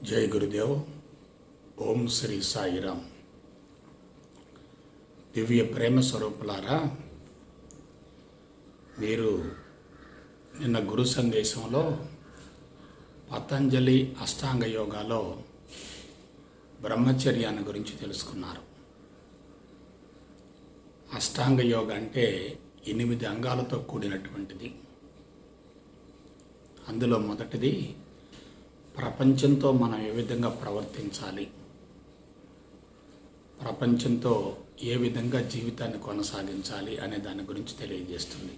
జై గురుదేవ్. ఓం శ్రీ సాయిరామ్. దివ్య ప్రేమ స్వరూపులారా, మీరు నిన్న గురు సందేశంలో పతంజలి అష్టాంగ యోగాలో బ్రహ్మచర్యాన్ని గురించి తెలుసుకున్నారు. అష్టాంగ యోగ అంటే 8 అంగాలతో కూడినటువంటిది. అందులో మొదటిది ప్రపంచంతో మనం ఏ విధంగా ప్రవర్తించాలి, ప్రపంచంతో ఏ విధంగా జీవితాన్ని కొనసాగించాలి అనే దాని గురించి తెలియజేస్తుంది.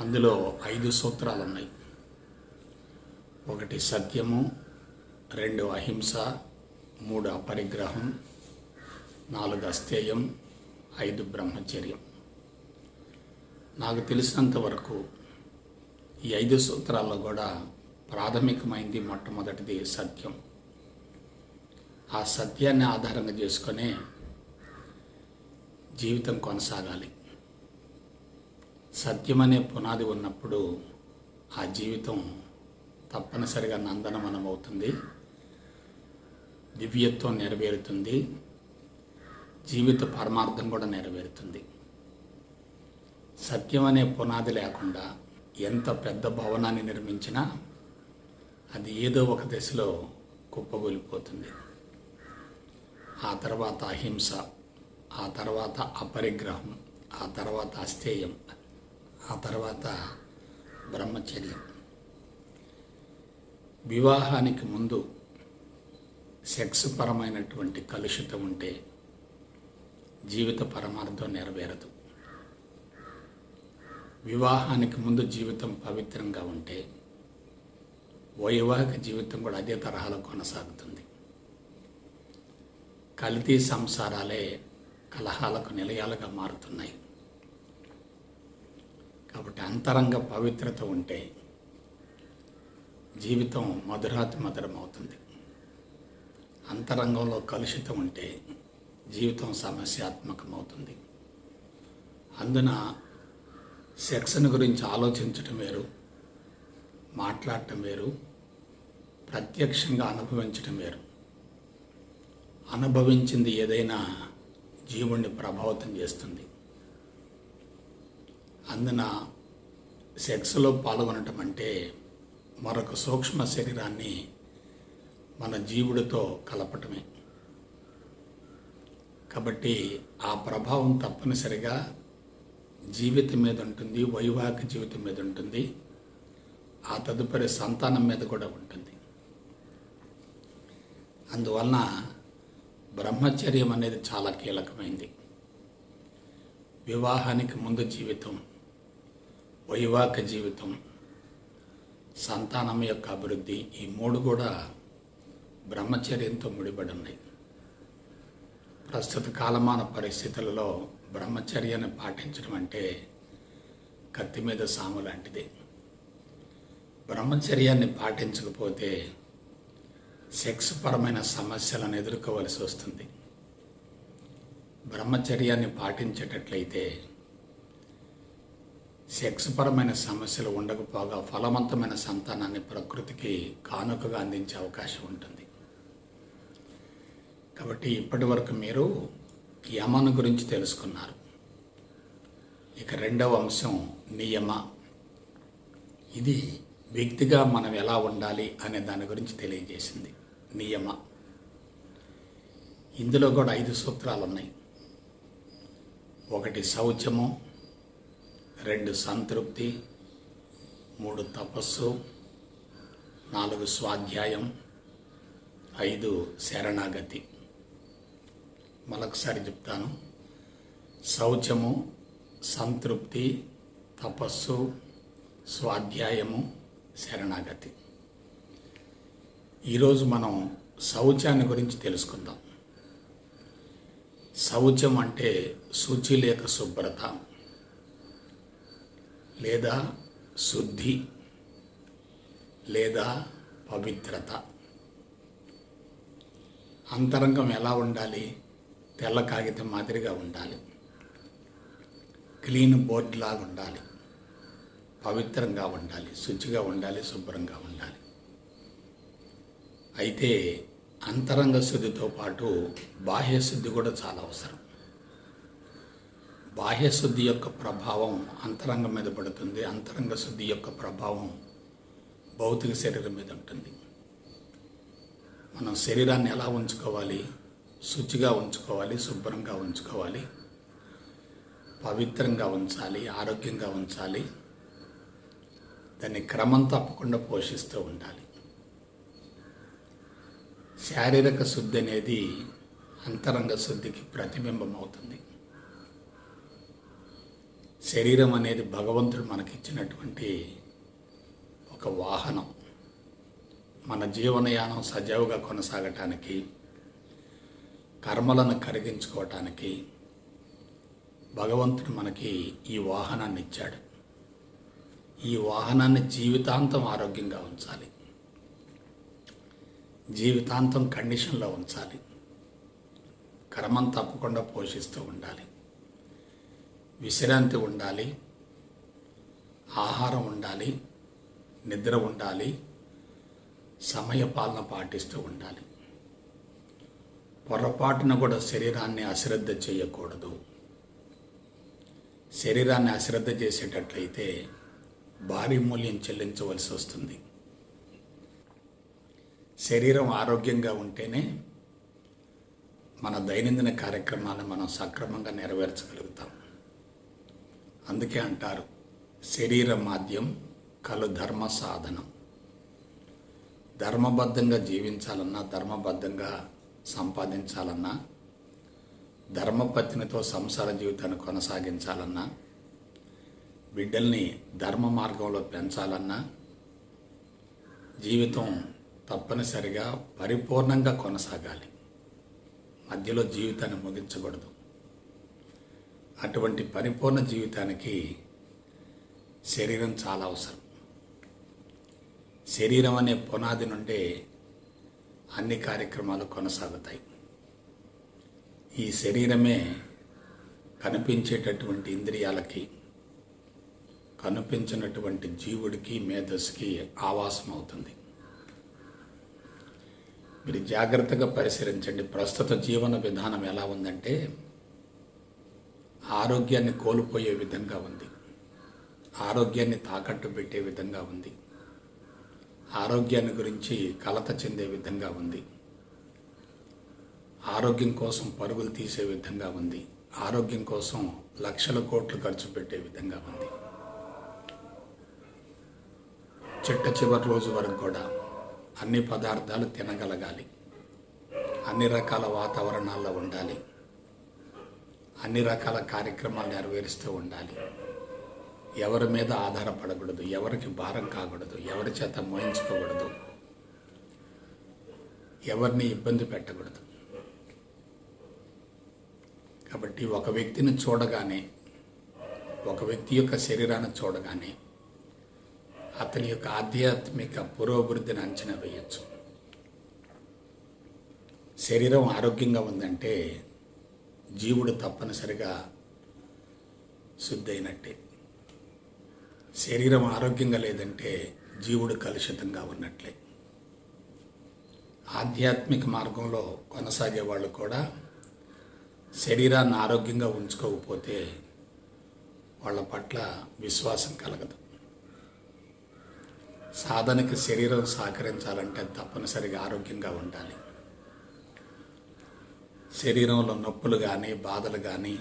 అందులో 5 సూత్రాలు ఉన్నాయి. 1 సత్యము, 2 అహింస, 3 అపరిగ్రహం, 4 అస్థేయం, 5 బ్రహ్మచర్యం. నాకు తెలిసినంత వరకు ఈ 5 సూత్రాల్లో కూడా ప్రాథమికమైంది మొట్టమొదటిది సత్యం. ఆ సత్యాన్ని ఆధారంగా చేసుకునే జీవితం కొనసాగాలి. సత్యం అనే పునాది ఉన్నప్పుడు ఆ జీవితం తప్పనిసరిగా నందనవనం అవుతుంది, దివ్యత్వం నెరవేరుతుంది, జీవిత పరమార్థం కూడా నెరవేరుతుంది. సత్యం అనే పునాది లేకుండా ఎంత పెద్ద భవనాన్ని నిర్మించినా అది ఏదో ఒక దశలో కుప్పగొలిపోతుంది. ఆ తర్వాత అహింస, ఆ తర్వాత అపరిగ్రహం, ఆ తర్వాత అస్థేయం, ఆ తర్వాత బ్రహ్మచర్యం. వివాహానికి ముందు సెక్స్ పరమైనటువంటి కలుషితం ఉంటే జీవిత పరమార్థం నెరవేరదు. వివాహానికి ముందు జీవితం పవిత్రంగా ఉంటే వైవాహిక జీవితం కూడా అదే తరహాలో కొనసాగుతుంది. కల్తీ సంసారాలే కలహాలకు నిలయాలుగా మారుతున్నాయి. కాబట్టి అంతరంగ పవిత్రత ఉంటే జీవితం మధురాతి మధురం అవుతుంది. అంతరంగంలో కలుషితం ఉంటే జీవితం సమస్యాత్మకం అవుతుంది. అందున సెక్స్ని గురించి ఆలోచించటం వేరు, మాట్లాడటం వేరు, ప్రత్యక్షంగా అనుభవించటం వేరు. అనుభవించింది ఏదైనా జీవుణ్ణి ప్రభావితం చేస్తుంది. అందున సెక్స్లో పాల్గొనటం అంటే మరొక సూక్ష్మ శరీరాన్ని మన జీవుడితో కలపటమే. కాబట్టి ఆ ప్రభావం తప్పనిసరిగా జీవితం మీద ఉంటుంది, వైవాహిక జీవితం మీద ఉంటుంది, ఆ తదుపరి సంతానం మీద కూడా ఉంటుంది. అందువలన బ్రహ్మచర్యం అనేది చాలా కీలకమైంది. వివాహానికి ముందు జీవితం, వైవాహిక జీవితం, సంతానం యొక్క అభివృద్ధి, ఈ 3 కూడా బ్రహ్మచర్యంతో ముడిపడి ఉన్నాయి. ప్రస్తుత కాలమాన పరిస్థితులలో బ్రహ్మచర్యాన్ని పాటించడం అంటే కత్తి మీద సాము లాంటిది. బ్రహ్మచర్యాన్ని పాటించకపోతే సెక్స్ పరమైన సమస్యలను ఎదుర్కోవలసి వస్తుంది. బ్రహ్మచర్యాన్ని పాటించేటట్లయితే సెక్స్ పరమైన సమస్యలు ఉండకపోగా ఫలవంతమైన సంతానాన్ని ప్రకృతికి కానుకగా అందించే అవకాశం ఉంటుంది. కాబట్టి ఇప్పటి వరకు మీరు యమను గురించి తెలుసుకున్నారు. ఇక 2వ అంశం నియమ. ఇది వ్యక్తిగా మనం ఎలా ఉండాలి అనే దాని గురించి తెలియజేసింది. నియమ, ఇందులో కూడా 5 సూత్రాలు ఉన్నాయి. 1 శౌచము, 2 సంతృప్తి, 3 తపస్సు, 4 స్వాధ్యాయం, 5 శరణాగతి. మరొకసారి చెప్తాను. శౌచము, సంతృప్తి, తపస్సు, స్వాధ్యాయము, శరణాగతి. ఈరోజు మనం శౌచాన్ని గురించి తెలుసుకుందాం. శౌచం అంటే శుచి లేక శుభ్రత లేదా శుద్ధి లేదా పవిత్రత. అంతరంగం ఎలా ఉండాలి? తెల్ల కాగితం మాదిరిగా ఉండాలి, క్లీన్ బోర్డ్ లాగా ఉండాలి, పవిత్రంగా ఉండాలి, శుచిగా ఉండాలి, శుభ్రంగా ఉండాలి. అయితే అంతరంగ శుద్ధితో పాటు బాహ్య శుద్ధి కూడా చాలా అవసరం. బాహ్య శుద్ధి యొక్క ప్రభావం అంతరంగం మీద పడుతుంది. అంతరంగ శుద్ధి యొక్క ప్రభావం భౌతిక శరీరం మీద ఉంటుంది. మనం శరీరాన్ని ఎలా ఉంచుకోవాలి? శుచిగా ఉంచుకోవాలి, శుభ్రంగా ఉంచుకోవాలి, పవిత్రంగా ఉంచాలి, ఆరోగ్యంగా ఉంచాలి. దాన్ని క్రమం తప్పకుండా పోషిస్తూ ఉండాలి. శారీరక శుద్ధి అనేది అంతరంగ శుద్ధికి ప్రతిబింబం అవుతుంది. శరీరం అనేది భగవంతుడు మనకిచ్చినటువంటి ఒక వాహనం. మన జీవనయానం సజావుగా కొనసాగటానికి, కర్మలను కరిగించుకోవటానికి భగవంతుడు మనకి ఈ వాహనాన్ని ఇచ్చాడు. ఈ వాహనాన్ని జీవితాంతం ఆరోగ్యంగా ఉంచాలి, జీవితాంతం కండిషన్లో ఉంచాలి, క్రమం తప్పకుండా పోషిస్తూ ఉండాలి, విశ్రాంతి ఉండాలి, ఆహారం ఉండాలి, నిద్ర ఉండాలి, సమయ పాలన పాటిస్తూ ఉండాలి. పొరపాటున కూడా శరీరాన్ని అశ్రద్ధ చేయకూడదు. శరీరాన్ని అశ్రద్ధ చేసేటట్లయితే భారీ మూల్యం చెల్లించవలసి వస్తుంది. శరీరం ఆరోగ్యంగా ఉంటేనే మన దైనందిన కార్యక్రమాలను మనం సక్రమంగా నెరవేర్చగలుగుతాం. అందుకే అంటారు, శరీర మాధ్యం కలు ధర్మ సాధనం. ధర్మబద్ధంగా జీవించాలన్నా, ధర్మబద్ధంగా సంపాదించాలన్నా, ధర్మపత్నితో సంసార జీవితాన్ని కొనసాగించాలన్నా, బిడ్డల్ని ధర్మ మార్గంలో పెంచాలన్నా, జీవితం తప్పనిసరిగా పరిపూర్ణంగా కొనసాగాలి. మధ్యలో జీవితాన్ని ముగించకూడదు. అటువంటి పరిపూర్ణ జీవితానికి శరీరం చాలా అవసరం. శరీరం అనే పునాది నుండే అన్ని కార్యక్రమాలు కొనసాగుతాయి. ఈ శరీరమే కనిపించేటటువంటి ఇంద్రియాలకి, కనిపించినటువంటి జీవుడికి, మేధస్సుకి ఆవాసం అవుతుంది. మీరు జాగ్రత్తగా పరిశీలించండి. ప్రస్తుత జీవన విధానం ఎలా ఉందంటే ఆరోగ్యాన్ని కోల్పోయే విధంగా ఉంది, ఆరోగ్యాన్ని తాకట్టు పెట్టే విధంగా ఉంది, ఆరోగ్యాన్ని గురించి కలత చెందే విధంగా ఉంది, ఆరోగ్యం కోసం పరుగులు తీసే విధంగా ఉంది, ఆరోగ్యం కోసం లక్షల కోట్లు ఖర్చు పెట్టే విధంగా ఉంది. చిట్ట చివరి రోజు వరకు కూడా అన్ని పదార్థాలు తినగలగాలి, అన్ని రకాల వాతావరణాల్లో ఉండాలి, అన్ని రకాల కార్యక్రమాలు నెరవేరుస్తూ ఉండాలి. ఎవరి మీద ఆధారపడకూడదు, ఎవరికి భారం కాకూడదు, ఎవరి చేత మోయించుకోకూడదు, ఎవరిని ఇబ్బంది పెట్టకూడదు. కాబట్టి ఒక వ్యక్తిని చూడగానే, ఒక వ్యక్తి యొక్క శరీరాన్ని చూడగానే అతని యొక్క ఆధ్యాత్మిక పురోభివృద్ధిని అంచనా వేయచ్చు. శరీరం ఆరోగ్యంగా ఉందంటే జీవుడు తప్పనిసరిగా శుద్ధైనట్టే. శరీరం ఆరోగ్యంగా లేదంటే జీవుడు కలుషితంగా ఉన్నట్లే. ఆధ్యాత్మిక మార్గంలో కొనసాగే వాళ్ళు కూడా శరీరాన్ని ఆరోగ్యంగా ఉంచుకోకపోతే వాళ్ళ పట్ల విశ్వాసం కలగదు. సాధనకి శరీరం సహకరించాలంటే తప్పనిసరిగా ఆరోగ్యంగా ఉండాలి. శరీరంలో నొప్పులు కానీ, బాధలు కానీ,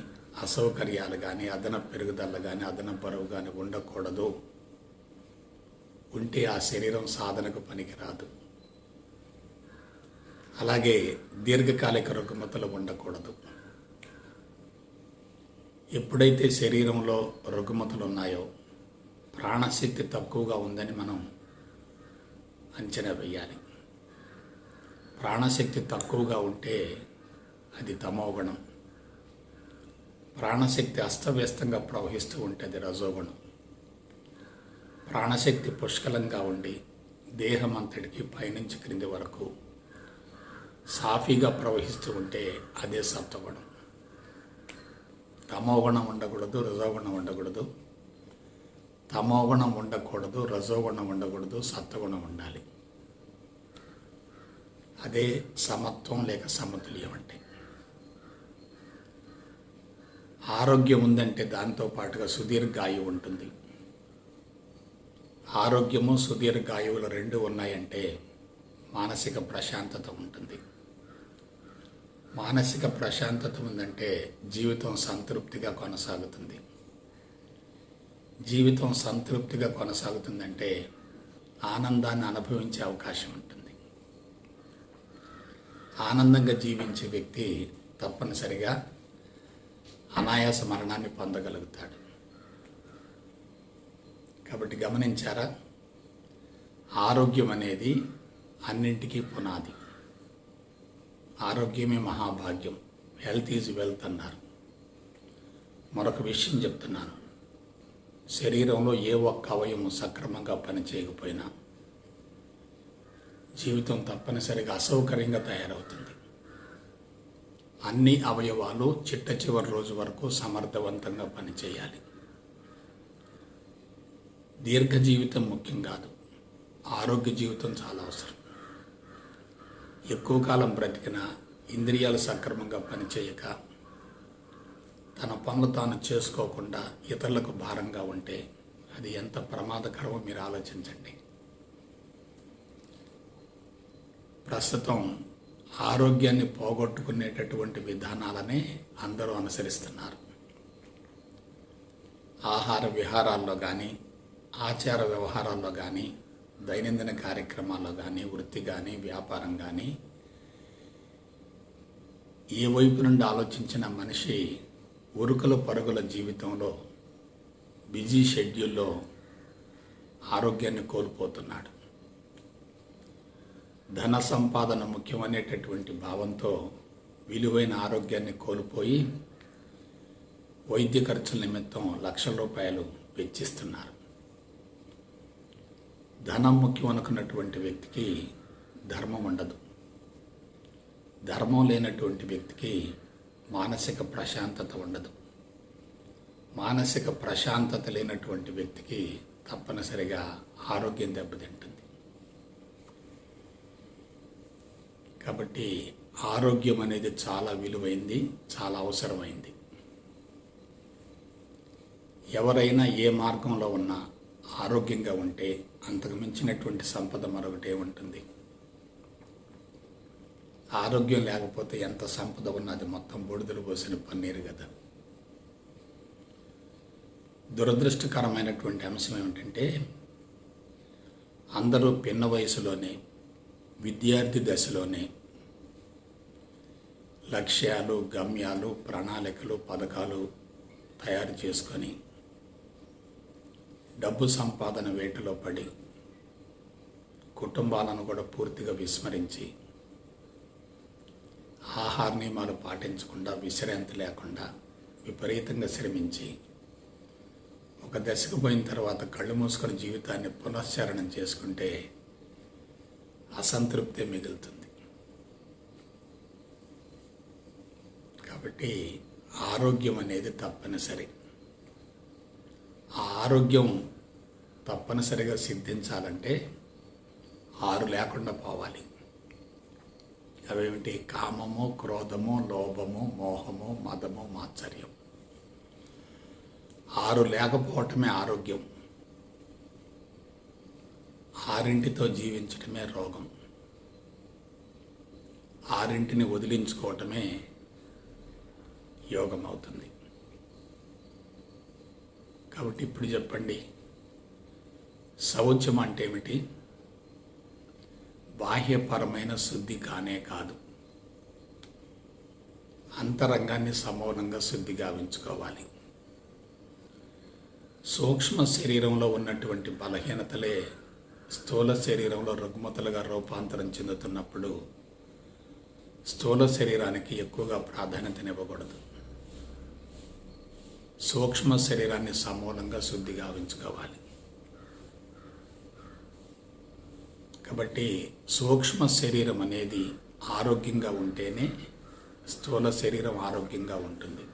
అసౌకర్యాలు కానీ, అదనపు పెరుగుదల కానీ, అదనపు బరువు కానీ ఉండకూడదు. ఉంటే ఆ శరీరం సాధనకు పనికిరాదు. అలాగే దీర్ఘకాలిక రుగ్మతలు ఉండకూడదు. ఎప్పుడైతే శరీరంలో రుగ్మతలు ఉన్నాయో ప్రాణశక్తి తక్కువగా ఉందని మనం అంచనా వేయాలి. ప్రాణశక్తి తక్కువగా ఉంటే అది తమోగుణం. ప్రాణశక్తి అస్తవ్యస్తంగా ప్రవహిస్తూ ఉంటే అది రజోగుణం. ప్రాణశక్తి పుష్కలంగా ఉండి దేహం అంతటికి పైనుంచి క్రింది వరకు సాఫీగా ప్రవహిస్తూ ఉంటే అదే సత్వగుణం. తమోగుణం ఉండకూడదు, రజోగుణం ఉండకూడదు. తమోగుణం ఉండకూడదు, రజోగుణం ఉండకూడదు, సత్వగుణం ఉండాలి. అదే సమత్వం లేక సమతుల్యం అంటే. ఆరోగ్యం ఉందంటే దాంతో పాటుగా సుదీర్ఘాయువు ఉంటుంది. ఆరోగ్యము సుదీర్ఘాయువులు రెండు ఉన్నాయంటే మానసిక ప్రశాంతత ఉంటుంది. మానసిక ప్రశాంతత ఉందంటే జీవితం సంతృప్తిగా కొనసాగుతుంది. జీవితం సంతృప్తిగా కొనసాగుతుందంటే ఆనందాన్ని అనుభవించే అవకాశం ఉంటుంది. ఆనందంగా జీవించే వ్యక్తి తప్పనిసరిగా అనాయాస మరణాన్ని పొందగలుగుతాడు. కాబట్టి గమనించారా, ఆరోగ్యం అనేది అన్నింటికీ పునాది. ఆరోగ్యమే మహాభాగ్యం, హెల్త్ ఈజ్ వెల్త్ అన్నారు. మరొక విషయం చెప్తున్నాను, శరీరంలో ఏ ఒక్క అవయవం సక్రమంగా పనిచేయకపోయినా జీవితం తప్పనిసరిగా అసౌకర్యంగా తయారవుతుంది. అన్ని అవయవాలు చిట్ట చివరి రోజు వరకు సమర్థవంతంగా పనిచేయాలి. దీర్ఘ జీవితం ముఖ్యం కాదు, ఆరోగ్య జీవితం చాలా అవసరం. ఎక్కువ కాలం బ్రతికిన ఇంద్రియాలు సక్రమంగా పనిచేయక తన పనులు తాను చేసుకోకుండా ఇతరులకు భారంగా ఉంటే అది ఎంత ప్రమాదకరమో మీరు ఆలోచించండి. ప్రస్తుతం ఆరోగ్యాన్ని పోగొట్టుకునేటటువంటి విధానాలనే అందరూ అనుసరిస్తున్నారు. ఆహార విహారాల్లో కానీ, ఆచార వ్యవహారాల్లో కానీ, దైనందిన కార్యక్రమాల్లో కానీ, వృత్తి కానీ, వ్యాపారం కానీ, ఏ వైపు నుండి ఆలోచించిన మనిషి ఉరుకుల పరుగుల జీవితంలో, బిజీ షెడ్యూల్లో ఆరోగ్యాన్ని కోల్పోతున్నాడు. ధన సంపాదన ముఖ్యమనేటటువంటి భావంతో విలువైన ఆరోగ్యాన్ని కోల్పోయి వైద్య ఖర్చుల నిమిత్తం లక్షల రూపాయలు వెచ్చిస్తున్నారు. ధనం ముఖ్యం అనుకున్నటువంటి వ్యక్తికి ధర్మం ఉండదు. ధర్మం లేనటువంటి వ్యక్తికి మానసిక ప్రశాంతత ఉండదు. మానసిక ప్రశాంతత లేనటువంటి వ్యక్తికి తప్పనిసరిగా ఆరోగ్యం దెబ్బతింటుంది. కాబట్టి ఆరోగ్యం అనేది చాలా విలువైంది, చాలా అవసరమైంది. ఎవరైనా ఏ మార్గంలో ఉన్నా ఆరోగ్యంగా ఉంటే అంతకు మించినటువంటి సంపద మరొకటే ఉంటుంది. ఆరోగ్యం లేకపోతే ఎంత సంపద ఉన్నది మొత్తం బూడిదలు పోసిన పన్నీరు కదా. దురదృష్టకరమైనటువంటి అంశం ఏమిటంటే, అందరూ పిన్న వయసులోనే, విద్యార్థి దశలోనే లక్ష్యాలు, గమ్యాలు, ప్రణాళికలు, పథకాలు తయారు చేసుకొని డబ్బు సంపాదన వేటలో పడి కుటుంబాలను కూడా పూర్తిగా విస్మరించి, ఆహార నియమాలు పాటించకుండా, విశ్రాంతి లేకుండా విపరీతంగా శ్రమించి ఒక దశకు పోయిన తర్వాత కళ్ళు మూసుకొని జీవితాన్ని పునశ్చరణం చేసుకుంటే అసంతృప్తి మిగులుతుంది. కాబట్టి ఆరోగ్యం అనేది తప్పనిసరి. ఆ ఆరోగ్యం తప్పనిసరిగా సిద్ధించాలంటే 6 లేకుండా పోవాలి. అవేమిటి? కామము, క్రోధము, లోభము, మోహము, మదము, మాత్సర్యం. 6 లేకపోవటమే ఆరోగ్యం. 6తో జీవించటమే రోగం. 6ని వదిలించుకోవటమే యోగం అవుతుంది. కాబట్టి ఇప్పుడు చెప్పండి, శౌచం అంటే ఏమిటి? బాహ్యపరమైన శుద్ధి కానే కాదు, అంతరంగాన్ని సమూలంగా శుద్ధిగా ఉంచుకోవాలి. సూక్ష్మ శరీరంలో ఉన్నటువంటి బలహీనతలే స్థూల శరీరంలో రుగ్మతలుగా రూపాంతరం చెందుతున్నప్పుడు స్థూల శరీరానికి ఎక్కువగా ప్రాధాన్యతనివ్వకూడదు. సూక్ష్మ శరీరాన్ని సమూలంగా శుద్ధిగా ఉంచుకోవాలి. కాబట్టి సూక్ష్మ శరీరం అనేది ఆరోగ్యంగా ఉంటేనే స్థూల శరీరం ఆరోగ్యంగా ఉంటుంది.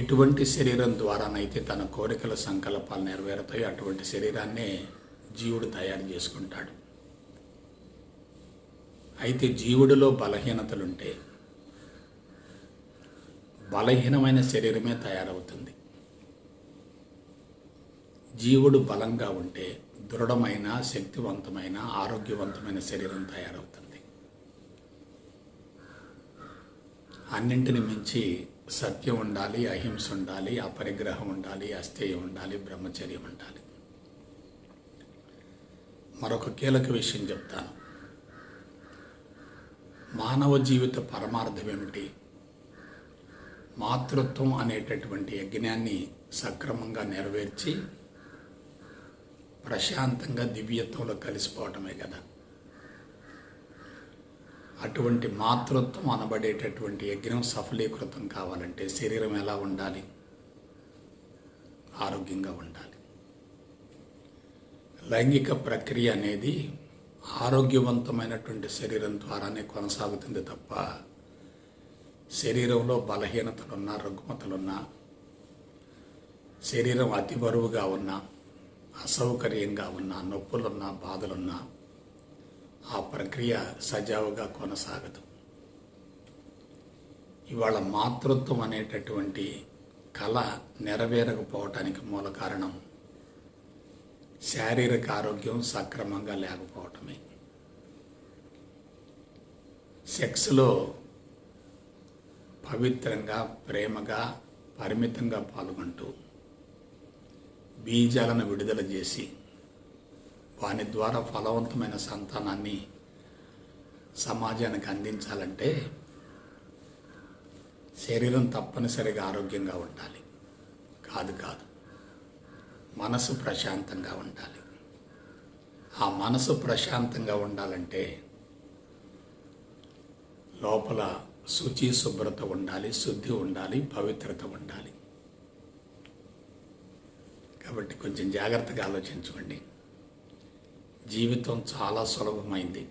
ఎటువంటి శరీరం ద్వారానైతే తన కోరికల సంకల్పాలు నెరవేరుతాయో అటువంటి శరీరాన్నే జీవుడు తయారు చేసుకుంటాడు. అయితే జీవుడిలో బలహీనతలుంటే బలహీనమైన శరీరమే తయారవుతుంది. జీవుడు బలంగా ఉంటే దృఢమైన, శక్తివంతమైన, ఆరోగ్యవంతమైన శరీరం తయారవుతుంది. అన్నింటిని మించి సత్యం ఉండాలి, అహింస ఉండాలి, అపరిగ్రహం ఉండాలి, అస్థేయం ఉండాలి, బ్రహ్మచర్యం ఉండాలి. మరొక కీలక విషయం చెప్తాను. మానవ జీవిత పరమార్థం ఏమిటి? మాతృత్వం అనేటటువంటి యజ్ఞాన్ని సక్రమంగా నెరవేర్చి ప్రశాంతంగా దివ్యత్వంలో కలిసిపోవటమే కదా. అటువంటి మాతృత్వం అనబడేటటువంటి యజ్ఞం సఫలీకృతం కావాలంటే శరీరం ఎలా ఉండాలి? ఆరోగ్యంగా ఉండాలి. లైంగిక ప్రక్రియ అనేది ఆరోగ్యవంతమైనటువంటి శరీరం ద్వారానే కొనసాగుతుంది తప్ప శరీరంలో బలహీనతలున్నా, రుగ్మతలున్నా, శరీరం అతి బరువుగా ఉన్నా, అసౌకర్యంగా ఉన్నా, నొప్పులున్నా, బాధలున్నా ఆ ప్రక్రియ సజావుగా కొనసాగదు. ఇవాళ మాతృత్వం అనేటటువంటి కళ నెరవేరకపోవటానికి మూల కారణం శారీరక ఆరోగ్యం సక్రమంగా లేకపోవటమే. సెక్స్లో పవిత్రంగా, ప్రేమగా, పరిమితంగా పాల్గొంటూ బీజాలను విడుదల చేసి వాని ద్వారా ఫలవంతమైన సంతానాన్ని సమాజానికి అందించాలంటే శరీరం తప్పనిసరిగా ఆరోగ్యంగా ఉండాలి. కాదు మనసు ప్రశాంతంగా ఉండాలి. ఆ మనసు ప్రశాంతంగా ఉండాలంటే లోపల శుచి, శుభ్రత ఉండాలి, శుద్ధి ఉండాలి, పవిత్రత ఉండాలి. కాబట్టి కొంచెం జాగ్రత్తగా ఆలోచించుకోండి. జీవితం చాలా సులభమైంది.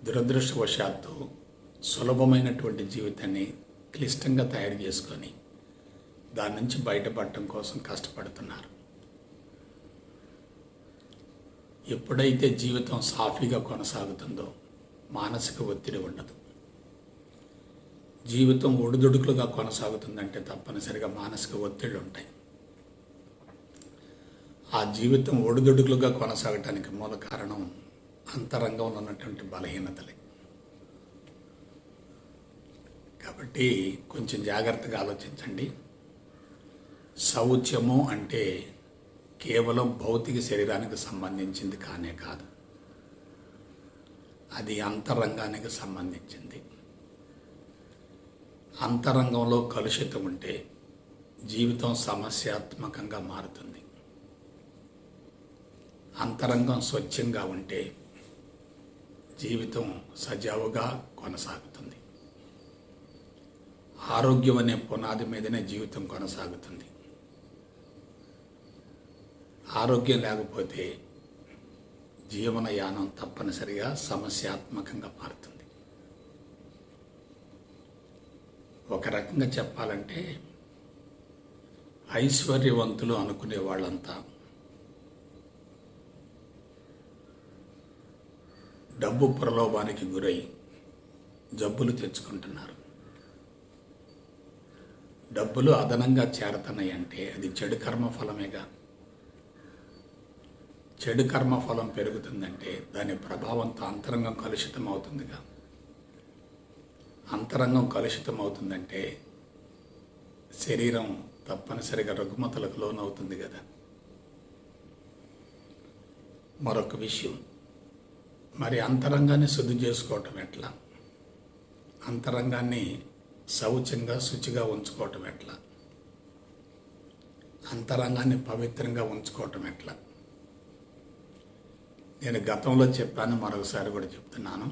దురదృష్టవశాత్తు సులభమైనటువంటి జీవితాన్ని క్లిష్టంగా తయారు చేసుకొని దాని నుంచి బయటపడటం కోసం కష్టపడుతున్నారు. ఎప్పుడైతే జీవితం సాఫీగా కొనసాగుతుందో మానసిక ఒత్తిడి ఉండదు. జీవితం ఒడిదుడుకులుగా కొనసాగుతుందంటే తప్పనిసరిగా మానసిక ఒత్తిళ్ళు ఉంటాయి. ఆ జీవితం ఒడిదుడుకులుగా కొనసాగటానికి మూల కారణం అంతరంగంలో ఉన్నటువంటి బలహీనతలే. కాబట్టి కొంచెం జాగ్రత్తగా ఆలోచించండి. శౌచ్యము అంటే కేవలం భౌతిక శరీరానికి సంబంధించింది కానే కాదు, అది అంతరంగానికి సంబంధించింది. అంతరంగంలో కలుషితం ఉంటే జీవితం సమస్యాత్మకంగా మారుతుంది. అంతరంగం స్వచ్ఛంగా ఉంటే జీవితం సజావుగా కొనసాగుతుంది. ఆరోగ్యం అనే పునాది మీదనే జీవితం కొనసాగుతుంది. ఆరోగ్యం లేకపోతే జీవనయానం తప్పనిసరిగా సమస్యాత్మకంగా మారుతుంది. ఒక రకంగా చెప్పాలంటే ఐశ్వర్యవంతులు అనుకునే వాళ్ళంతా డబ్బు ప్రలోభానికి గురై జబ్బులు తెచ్చుకుంటున్నారు. డబ్బులు అదనంగా చేరుతున్నాయి అంటే అది చెడు కర్మ ఫలమేగా. చెడు కర్మ ఫలం పెరుగుతుందంటే దాని ప్రభావంతో అంతరంగం కలుషితం అవుతుందిగా. అంతరంగం కలుషితం అవుతుందంటే శరీరం తప్పనిసరిగా రుగ్మతలకు లోనవుతుంది కదా. మరొక విషయం, మరి అంతరంగాన్ని శుద్ధి చేసుకోవటం ఎట్లా? అంతరంగాన్ని శౌచంగా, శుచిగా ఉంచుకోవటం ఎట్లా? అంతరంగాన్ని పవిత్రంగా ఉంచుకోవటం ఎట్లా? నేను గతంలో చెప్పాను, మరొకసారి కూడా చెప్తున్నాను.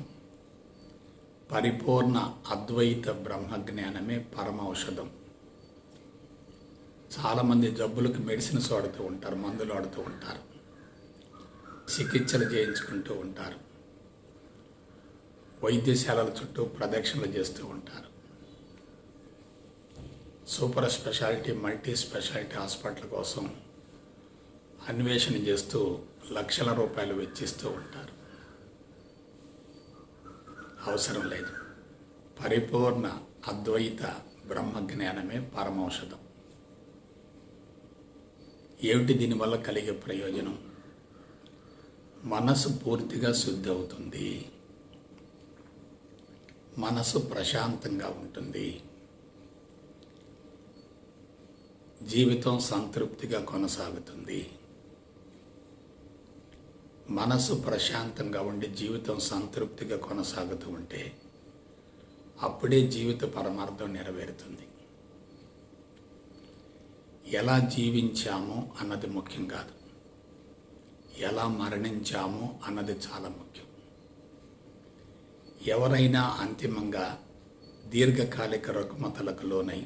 పరిపూర్ణ అద్వైత బ్రహ్మజ్ఞానమే పరమ ఔషధం. చాలామంది జబ్బులకు మెడిసిన్స్ వాడుతూ ఉంటారు, మందులు వాడుతూ ఉంటారు, చికిత్సలు చేయించుకుంటూ ఉంటారు, వైద్యశాలల చుట్టూ ప్రదక్షిణలు చేస్తూ ఉంటారు. Super speciality, multi speciality hospital కోసం అన్వేషణ చేస్తూ లక్షల రూపాయలు వెచ్చిస్తూ ఉంటారు. అవసరం లేదు. పరిపూర్ణ అద్వైత బ్రహ్మజ్ఞానమే పరమౌషధం. ఏమిటి దీనివల్ల కలిగే ప్రయోజనం? మనసు పూర్తిగా శుద్ధి అవుతుంది, మనసు ప్రశాంతంగా ఉంటుంది, జీవితం సంతృప్తిగా కొనసాగుతుంది. మనసు ప్రశాంతంగా ఉండి జీవితం సంతృప్తిగా కొనసాగుతూ ఉంటే అప్పుడే జీవిత పరమార్థం నెరవేరుతుంది. ఎలా జీవించామో అన్నది ముఖ్యం కాదు, ఎలా మరణించామో అన్నది చాలా ముఖ్యం. ఎవరైనా అంతిమంగా దీర్ఘకాలిక రుగ్మతలకు లోనై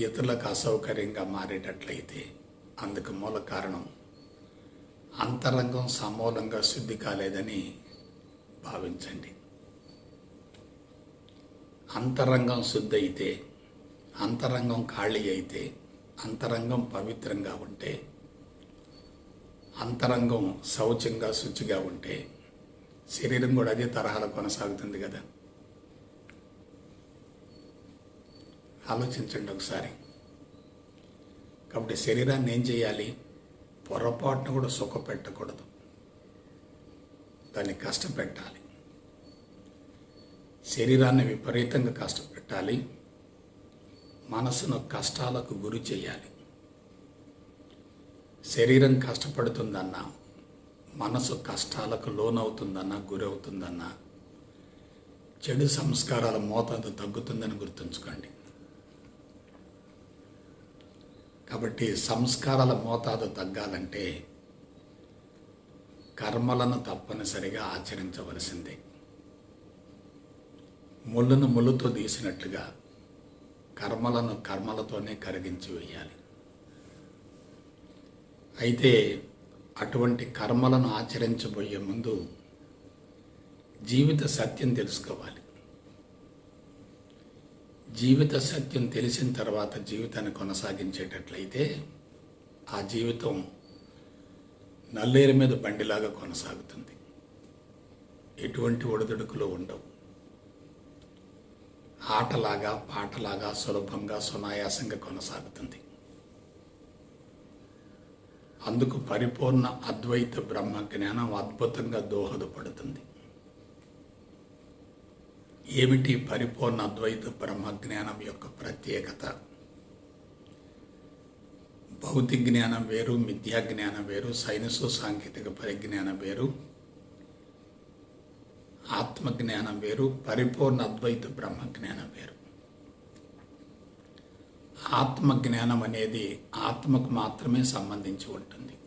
ఇతరులకు అసౌకర్యంగా మారేటట్లయితే అందుకు మూల కారణం అంతరంగం సమూలంగా శుద్ధి కాలేదని భావించండి. అంతరంగం శుద్ధి అయితే, అంతరంగం ఖాళీ అయితే, అంతరంగం పవిత్రంగా ఉంటే, అంతరంగం శౌచంగా శుచిగా ఉంటే శరీరం కూడా అదే తరహాలో కొనసాగుతుంది కదా. ఆలోచించండి ఒకసారి. కాబట్టి శరీరాన్ని ఏం చేయాలి? పొరపాటును కూడా సుఖపెట్టకూడదు, దాన్ని కష్టపెట్టాలి. శరీరాన్ని విపరీతంగా కష్టపెట్టాలి, మనసును కష్టాలకు గురి చేయాలి. శరీరం కష్టపడుతుందన్నా, మనసు కష్టాలకు లోనవుతుందన్నా, గురవుతుందన్నా చెడు సంస్కారాల మోతాదు తగ్గుతుందని గుర్తుంచుకోండి. కాబట్టి సంస్కారాల మోతాదు తగ్గాలంటే కర్మలను తప్పనిసరిగా ఆచరించవలసిందే. ముళ్ళను ముళ్ళుతో తీసినట్లుగా కర్మలను కర్మలతోనే కరిగించి వేయాలి. అయితే అటువంటి కర్మలను ఆచరించబోయే ముందు జీవిత సత్యం తెలుసుకోవాలి. జీవిత సత్యం తెలిసిన తర్వాత జీవితాన్ని కొనసాగించేటట్లయితే ఆ జీవితం నల్లేరు మీద బండిలాగా కొనసాగుతుంది. ఎటువంటి ఒడిదుడుకులు ఉండవు. ఆటలాగా పాటలాగా సులభంగా సునాయాసంగా కొనసాగుతుంది. అందుకు పరిపూర్ణ అద్వైత బ్రహ్మ జ్ఞానం అద్భుతంగా దోహదపడుతుంది. ఏమిటి పరిపూర్ణ అద్వైత బ్రహ్మజ్ఞానం యొక్క ప్రత్యేకత? భౌతిక జ్ఞానం వేరు, మిథ్యా జ్ఞానం వేరు, సైన్సు సాంకేతిక పరిజ్ఞానం వేరు, ఆత్మజ్ఞానం వేరు, పరిపూర్ణ అద్వైత బ్రహ్మజ్ఞానం వేరు. ఆత్మజ్ఞానం అనేది ఆత్మకు మాత్రమే సంబంధించి ఉంటుంది.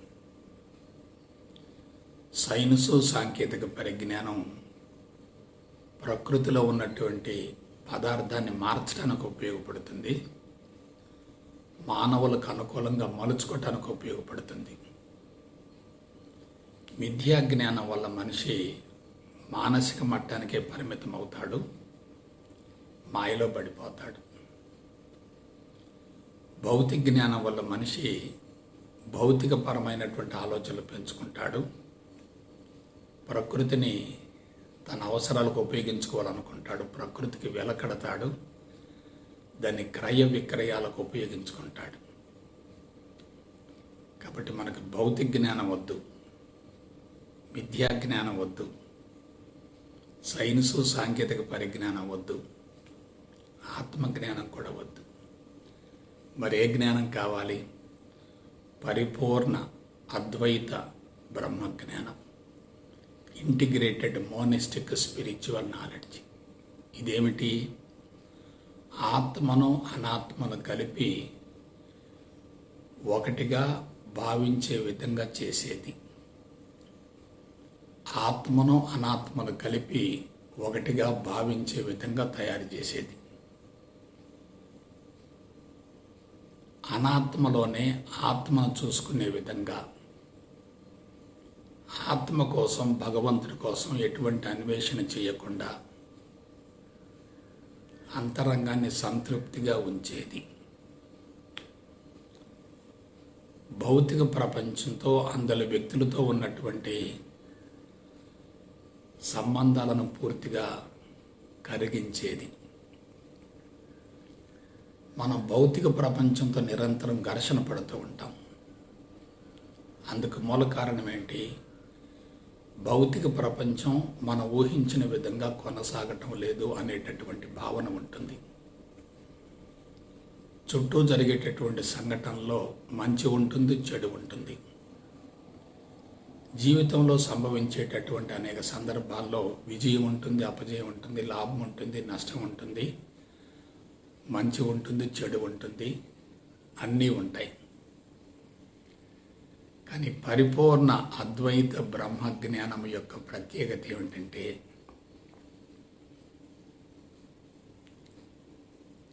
సైన్సు సాంకేతిక పరిజ్ఞానం ప్రకృతిలో ఉన్నటువంటి పదార్థాన్ని మార్చడానికి ఉపయోగపడుతుంది, మానవులకు అనుకూలంగా మలుచుకోవటానికి ఉపయోగపడుతుంది. మిథ్యా జ్ఞానం వల్ల మనిషి మానసిక మట్టానికే పరిమితం అవుతాడు, మాయలో పడిపోతాడు. భౌతిక జ్ఞానం వల్ల మనిషి భౌతికపరమైనటువంటి ఆలోచనలు పెంచుకుంటాడు, ప్రకృతిని తన అవసరాలకు ఉపయోగించుకోవాలనుకుంటాడు, ప్రకృతికి వెలకడతాడు, దాన్ని క్రయ విక్రయాలకు ఉపయోగించుకుంటాడు. కాబట్టి మనకు భౌతిక జ్ఞానం వద్దు, మిథ్యా జ్ఞానం వద్దు, సైన్సు సాంకేతిక పరిజ్ఞానం వద్దు, ఆత్మజ్ఞానం కూడా వద్దు. మరి ఏ జ్ఞానం కావాలి? పరిపూర్ణ అద్వైత బ్రహ్మజ్ఞానం, ఇంటిగ్రేటెడ్ మోనిస్టిక్ స్పిరిచువల్ నాలెడ్జ్. ఇదేమిటి? ఆత్మను అనాత్మను కలిపి ఒకటిగా భావించే విధంగా చేసేది. ఆత్మను అనాత్మను కలిపి ఒకటిగా భావించే విధంగా తయారు చేసేది. అనాత్మలోనే ఆత్మను చూసుకునే విధంగా, ఆత్మ కోసం భగవంతుడి కోసం ఎటువంటి అన్వేషణ చేయకుండా అంతరంగాన్ని సంతృప్తిగా ఉంచేది. భౌతిక ప్రపంచంతో అందులో వ్యక్తులతో ఉన్నటువంటి సంబంధాలను పూర్తిగా కరిగించేది. మనం భౌతిక ప్రపంచంతో నిరంతరం ఘర్షణ పడుతూ ఉంటాం. అందుకు మూల కారణం ఏంటి? భౌతిక ప్రపంచం మనం ఊహించిన విధంగా కొనసాగటం లేదు అనేటటువంటి భావన ఉంటుంది. చుట్టూ జరిగేటటువంటి సంఘటనలో మంచి ఉంటుంది, చెడు ఉంటుంది. జీవితంలో సంభవించేటటువంటి అనేక సందర్భాల్లో విజయం ఉంటుంది, అపజయం ఉంటుంది, లాభం ఉంటుంది, నష్టం ఉంటుంది, మంచి ఉంటుంది, చెడు ఉంటుంది, అన్నీ ఉంటాయి. కానీ పరిపూర్ణ అద్వైత బ్రహ్మజ్ఞానం యొక్క ప్రత్యేకత ఏమిటంటే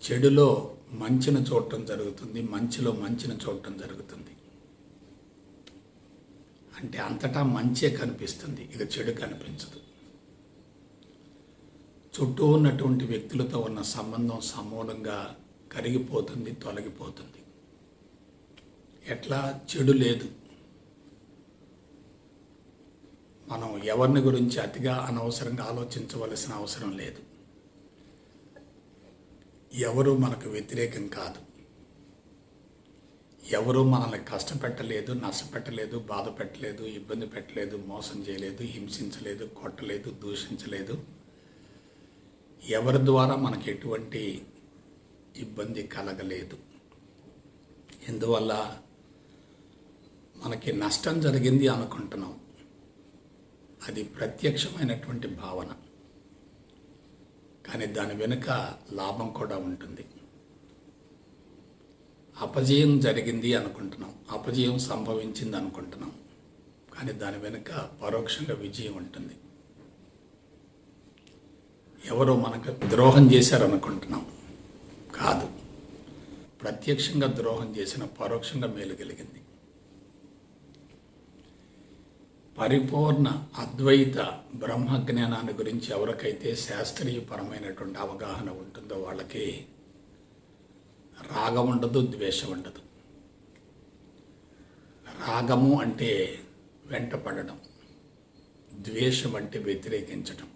చెడులో మంచిని చూడటం జరుగుతుంది, మంచిలో మంచిని చూడటం జరుగుతుంది. అంటే అంతటా మంచే కనిపిస్తుంది, ఇక చెడు కనిపించదు. చుట్టూ ఉన్నటువంటి వ్యక్తులతో ఉన్న సంబంధం సమూలంగా కరిగిపోతుంది, తొలగిపోతుంది. ఎట్లా? చెడు లేదు. మనం ఎవరిని గురించి అతిగా అనవసరంగా ఆలోచించవలసిన అవసరం లేదు. ఎవరు మనకు వ్యతిరేకం కాదు. ఎవరు మనల్ని కష్టపెట్టలేదు, నష్టపెట్టలేదు, బాధ పెట్టలేదు, ఇబ్బంది పెట్టలేదు, మోసం చేయలేదు, హింసించలేదు, కొట్టలేదు, దూషించలేదు. ఎవరి ద్వారా మనకు ఎటువంటి ఇబ్బంది కలగలేదు. ఎందువల్ల? మనకి నష్టం జరిగింది అనుకుంటున్నాం, అది ప్రత్యక్షమైనటువంటి భావన. కానీ దాని వెనుక లాభం కూడా ఉంటుంది. అపజయం జరిగింది అనుకుంటున్నాం, అపజయం సంభవించింది అనుకుంటున్నాం, కానీ దాని వెనుక పరోక్షంగా విజయం ఉంటుంది. ఎవరో మనకు ద్రోహం చేశారనుకుంటున్నాం, కాదు, ప్రత్యక్షంగా ద్రోహం చేసిన పరోక్షంగా మేలు కలిగింది. పరిపూర్ణ అద్వైత బ్రహ్మజ్ఞానాన్ని గురించి ఎవరికైతే శాస్త్రీయపరమైనటువంటి అవగాహన ఉంటుందో వాళ్ళకి రాగం ఉండదు, ద్వేషం ఉండదు. రాగము అంటే వెంటపడడం, ద్వేషం అంటే వ్యతిరేకించడం.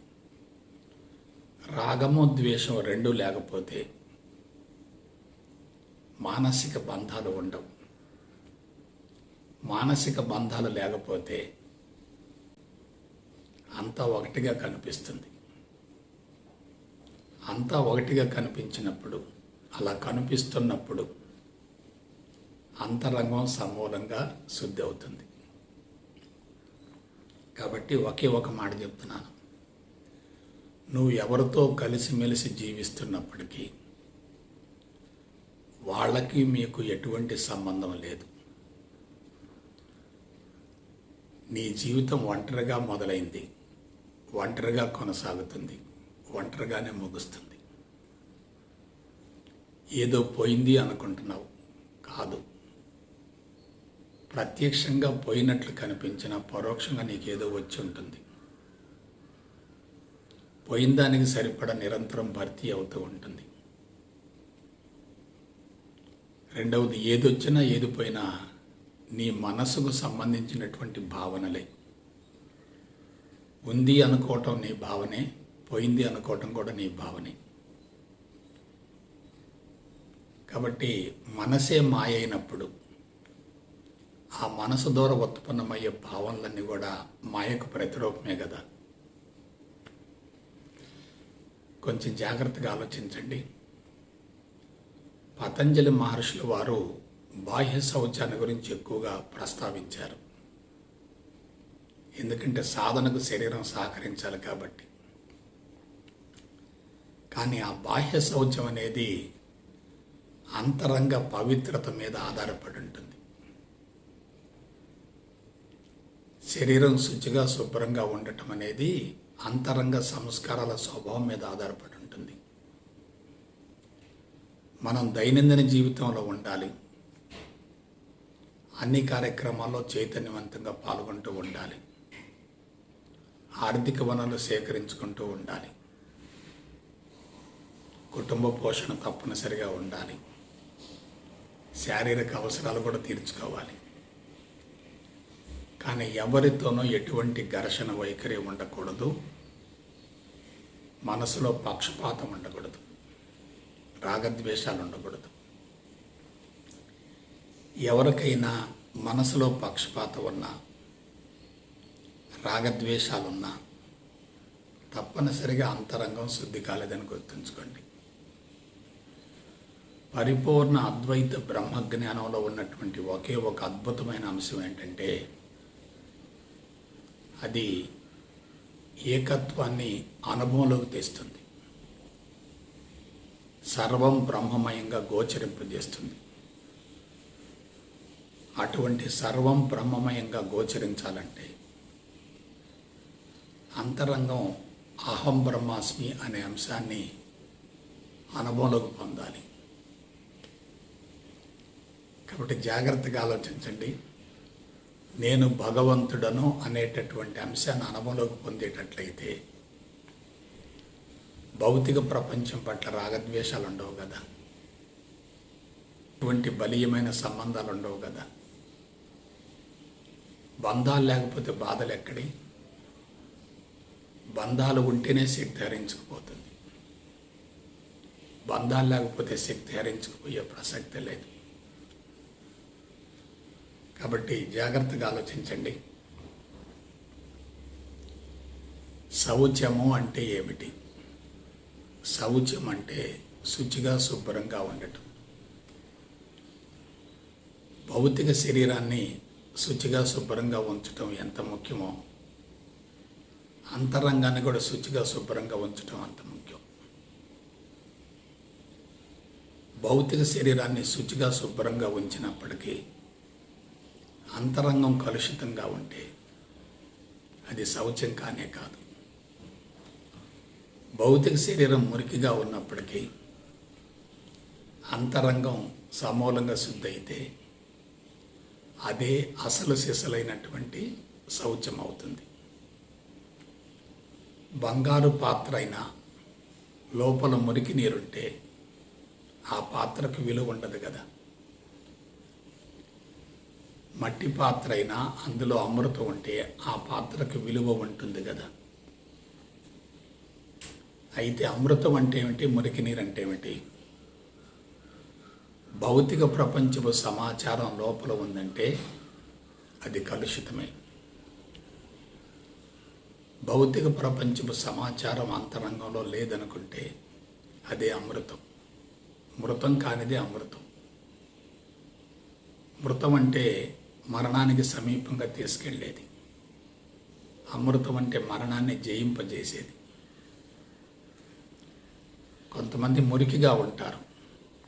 రాగము ద్వేషం రెండూ లేకపోతే మానసిక బంధాలు ఉండవు. మానసిక బంధాలు లేకపోతే అంతా ఒకటిగా కనిపిస్తుంది. అంతా ఒకటిగా కనిపించినప్పుడు, అలా కనిపిస్తున్నప్పుడు అంతరంగం సమూలంగా శుద్ధి అవుతుంది. కాబట్టి ఒకే ఒక మాట చెప్తున్నాను, నువ్వు ఎవరితో కలిసిమెలిసి జీవిస్తున్నప్పటికీ వాళ్ళకి మీకు ఎటువంటి సంబంధం లేదు. నీ జీవితం ఒంటరిగా మొదలైంది, ఒంటరిగా కొనసాగుతుంది, ఒంటరిగానే ముగుస్తుంది. ఏదో పోయింది అనుకుంటున్నావు, కాదు. ప్రత్యక్షంగా పోయినట్లు కనిపించిన పరోక్షంగా నీకేదో వచ్చి ఉంటుంది. పోయిన దానికి సరిపడా నిరంతరం భర్తీ అవుతూ ఉంటుంది. రెండవది, ఏదొచ్చినా ఏది పోయినా నీ మనసుకు సంబంధించినటువంటి భావనలే. ఉంది అనుకోవటం నీ భావనే, పోయింది అనుకోవటం కూడా నీ భావనే. కాబట్టి మనసే మాయ అయినప్పుడు ఆ మనసు ద్వారా ఉత్పన్నమయ్యే భావనలన్నీ కూడా మాయకు ప్రతిరూపమే కదా. కొంచెం జాగ్రత్తగా ఆలోచించండి. పతంజలి మహర్షుల వారు బాహ్య శౌచాన్ని గురించి ఎక్కువగా ప్రస్తావించారు. ఎందుకంటే సాధనకు శరీరం సహకరించాలి కాబట్టి. కానీ ఆ బాహ్య శౌచం అనేది అంతరంగ పవిత్రత మీద ఆధారపడి ఉంటుంది. శరీరం శుచిగా శుభ్రంగా ఉండటం అనేది అంతరంగ సంస్కారాల స్వభావం మీద ఆధారపడి ఉంటుంది. మనం దైనందిన జీవితంలో ఉండాలి, అన్ని కార్యక్రమాల్లో చైతన్యవంతంగా పాల్గొంటూ ఉండాలి, ఆర్థిక వనరులు సేకరించుకుంటూ ఉండాలి, కుటుంబ పోషణ తప్పనిసరిగా ఉండాలి, శారీరక అవసరాలు కూడా తీర్చుకోవాలి. కానీ ఎవరితోనూ ఎటువంటి ఘర్షణ వైఖరి ఉండకూడదు, మనసులో పక్షపాతం ఉండకూడదు, రాగద్వేషాలు ఉండకూడదు. ఎవరికైనా మనసులో పక్షపాతం ఉన్నా, రాగద్వేషాలున్నా తప్పనిసరిగా అంతరంగం శుద్ధి కాలేదని గుర్తుంచుకోండి. పరిపూర్ణ అద్వైత బ్రహ్మజ్ఞానంలో ఉన్నటువంటి ఒకే ఒక అద్భుతమైన అంశం ఏంటంటే అది ఏకత్వాన్ని అనుభవంలోకి తెస్తుంది, సర్వం బ్రహ్మమయంగా గోచరింపజేస్తుంది. అటువంటి సర్వం బ్రహ్మమయంగా గోచరించాలంటే అంతరంగం అహం బ్రహ్మాస్మి అనే అంశాన్ని అనుభవంలోకి పొందాలి. కాబట్టి జాగ్రత్తగా ఆలోచించండి. నేను భగవంతుడను అనేటటువంటి అంశాన్ని అనుభవంలోకి పొందేటట్లయితే భౌతిక ప్రపంచం పట్ల రాగద్వేషాలు ఉండవు కదా, ఇటువంటి బలీయమైన సంబంధాలు ఉండవు కదా. బంధాలు లేకపోతే బాధలు ఎక్కడి? బంధాలు ఉంటేనే శక్తి హరించుకుపోతుంది. బంధాలు లేకపోతే శక్తి హరించుకుపోయే ప్రసక్తే లేదు. కాబట్టి జాగ్రత్తగా ఆలోచించండి. శౌచము అంటే ఏమిటి? శౌచం అంటే శుచిగా శుభ్రంగా ఉండటం. భౌతిక శరీరాన్ని శుచిగా శుభ్రంగా ఉంచటం ఎంత ముఖ్యమో అంతరంగాన్ని కూడా శుచిగా శుభ్రంగా ఉంచటం అంత ముఖ్యం. భౌతిక శరీరాన్ని శుచిగా శుభ్రంగా ఉంచినప్పటికీ అంతరంగం కలుషితంగా ఉంటే అది శౌచం కానే కాదు. భౌతిక శరీరం మురికిగా ఉన్నప్పటికీ అంతరంగం సమూలంగా శుద్ధి అయితే అదే అసలు సిసలైనటువంటి శౌచం అవుతుంది. బంగారు పాత్ర అయినా లోపల మురికి నీరుంటే ఆ పాత్రకు విలువ ఉండదు కదా. మట్టి పాత్ర అయినా అందులో అమృతం ఉంటే ఆ పాత్రకు విలువ ఉంటుంది కదా. అయితే అమృతం అంటే ఏమిటి, మురికి నీరు అంటే ఏమిటి? భౌతిక ప్రపంచపు సమాచారం లోపల ఉందంటే అది కలుషితమే. భౌతిక ప్రపంచపు సమాచారం అంతరంగంలో లేదనుకుంటే అదే అమృతం. మృతం కానిదే అమృతం. మృతం అంటే మరణానికి సమీపంగా తీసుకెళ్ళేది. అమృతం అంటే మరణాన్ని జయింపజేసేది. కొంతమంది మురికిగా ఉంటారు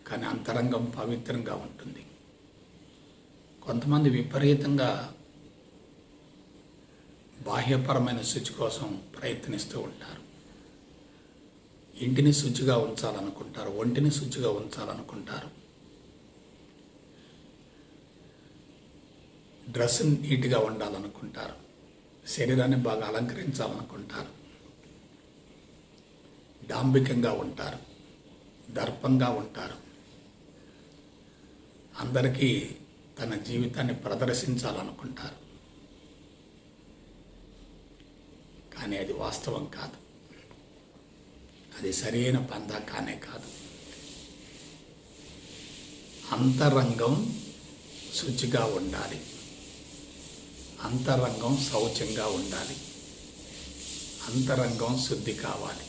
కానీ అంతరంగం పవిత్రంగా ఉంటుంది. కొంతమంది విపరీతంగా బాహ్యపరమైన శుచి కోసం ప్రయత్నిస్తూ ఉంటారు. ఇంటిని శుచిగా ఉంచాలనుకుంటారు, ఒంటిని శుచిగా ఉంచాలనుకుంటారు, డ్రెస్ నీట్గా ఉండాలనుకుంటారు, శరీరాన్ని బాగా అలంకరించాలనుకుంటారు, డాంబికంగా ఉంటారు, దర్పంగా ఉంటారు, అందరికీ తన జీవితాన్ని ప్రదర్శించాలనుకుంటారు. కానీ అది వాస్తవం కాదు, అది సరైన పందా కానే కాదు. అంతరంగం శుచిగా ఉండాలి, అంతరంగం శౌచంగా ఉండాలి, అంతరంగం శుద్ధి కావాలి,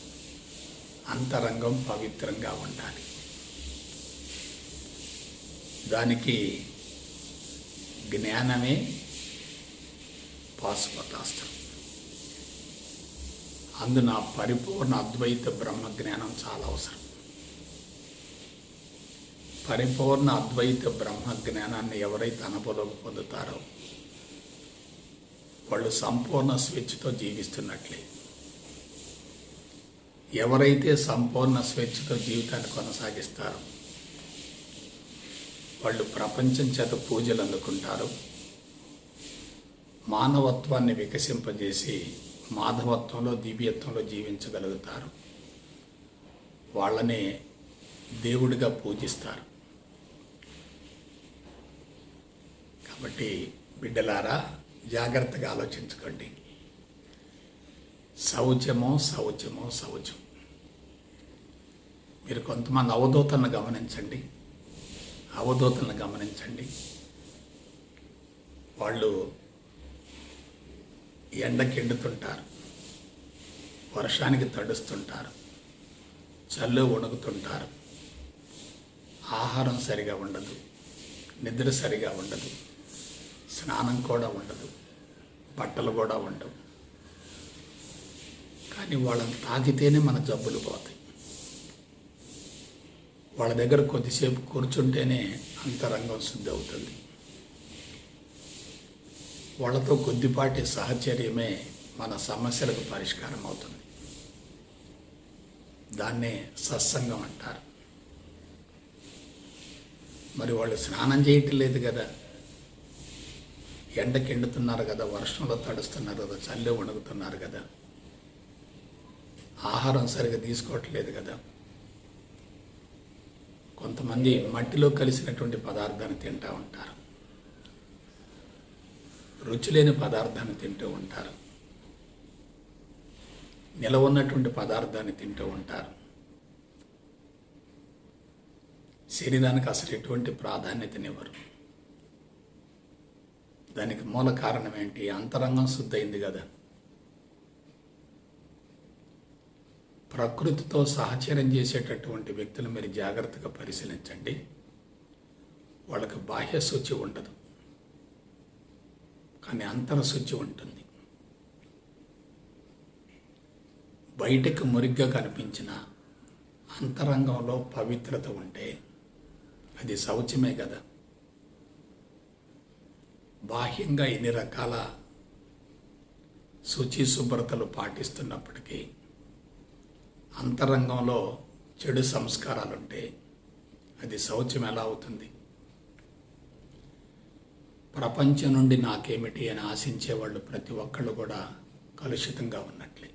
అంతరంగం పవిత్రంగా ఉండాలి. దానికి జ్ఞానమే పాశుపతాస్త్రం. అందున పరిపూర్ణ అద్వైత బ్రహ్మ జ్ఞానం చాలా అవసరం. పరిపూర్ణ అద్వైత బ్రహ్మ జ్ఞానాన్ని ఎవరైతే అనుభవంలోకి పొందుతారో వాళ్ళు సంపూర్ణ స్వేచ్ఛతో జీవిస్తున్నట్లే. ఎవరైతే సంపూర్ణ స్వేచ్ఛతో జీవితాన్ని కొనసాగిస్తారో వాళ్ళు ప్రపంచం చేత పూజలు అందుకుంటారు, మానవత్వాన్ని వికసింపజేసి మాధవత్వంలో దివ్యత్వంలో జీవించగలుగుతారు. వాళ్ళనే దేవుడిగా పూజిస్తారు. కాబట్టి బిడ్డలారా జాగ్రత్తగా ఆలోచించుకోండి. శౌచమో శౌచమో శౌచం. మీరు కొంతమంది అవధూతలను గమనించండి. అవధూతలను గమనించండి. వాళ్ళు ఎండకి ఎండుతుంటారు, వర్షానికి తడుస్తుంటారు, చల్లు వణుకుతుంటారు. ఆహారం సరిగా ఉండదు, నిద్ర సరిగా ఉండదు, స్నానం కూడా ఉండదు, బట్టలు కూడా ఉండవు. కానీ వాళ్ళని తాకితేనే మన జబ్బులు పోతాయి. వాళ్ళ దగ్గర కొద్దిసేపు కూర్చుంటేనే అంతరంగం శుద్ధి అవుతుంది. వాళ్ళతో కొద్దిపాటి సహచర్యమే మన సమస్యలకు పరిష్కారం అవుతుంది. దాన్నే సత్సంగం అంటారు. మరి వాళ్ళు స్నానం చేయటం లేదు కదా, ఎండకి ఎండుతున్నారు కదా, వర్షంలో తడుస్తున్నారు కదా, చల్లి వణుకుతున్నారు కదా, ఆహారం సరిగా తీసుకోవట్లేదు కదా. కొంతమంది మట్టిలో కలిసినటువంటి పదార్థాన్ని తింటూ ఉంటారు, రుచి లేని పదార్థాన్ని తింటూ ఉంటారు, నిలవ ఉన్నటువంటి పదార్థాన్ని తింటూ ఉంటారు. శరీరానికి అసలు ఎటువంటి ప్రాధాన్యతనివ్వరు. దానికి మూల కారణం ఏంటి? అంతరంగం శుద్ధయింది కదా. ప్రకృతితో సహచర్యం చేసేటటువంటి వ్యక్తులు మీరు జాగ్రత్తగా పరిశీలించండి. వాళ్ళకి బాహ్య శుచి ఉండదు, కానీ అంతరశుచి ఉంటుంది. బయటకు మురిగ్గా కనిపించిన అంతరంగంలో పవిత్రత ఉంటే అది శౌచమే కదా. బాహ్యంగా ఎన్ని రకాల శుచి శుభ్రతలు పాటిస్తున్నప్పటికీ అంతరంగంలో చెడు సంస్కారాలుంటే అది శౌచం ఎలా అవుతుంది? ప్రపంచం నుండి నాకేమిటి అని ఆశించేవాళ్ళు ప్రతి ఒక్కళ్ళు కూడా కలుషితంగా ఉన్నట్లే.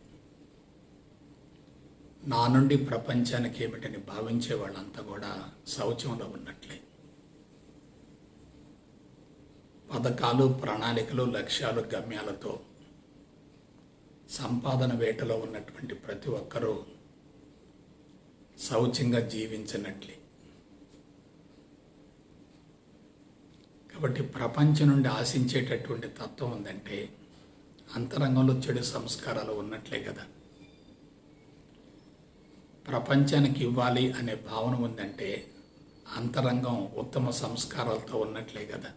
నా నుండి ప్రపంచానికి ఏమిటని భావించే వాళ్ళంతా కూడా శౌచంలో ఉన్నట్లే. పథకాలు, ప్రణాళికలు, లక్ష్యాలు, గమ్యాలతో సంపాదన వేటలో ఉన్నటువంటి ప్రతి ఒక్కరూ శౌచంగా జీవించినట్లే. కాబట్టి ప్రపంచం నుండి ఆశించేటటువంటి తత్వం ఉందంటే అంతరంగంలో చెడు సంస్కారాలు ఉన్నట్లే కదా. ప్రపంచానికి ఇవ్వాలి అనే భావన ఉందంటే అంతరంగం ఉత్తమ సంస్కారాలతో ఉన్నట్లే కదా.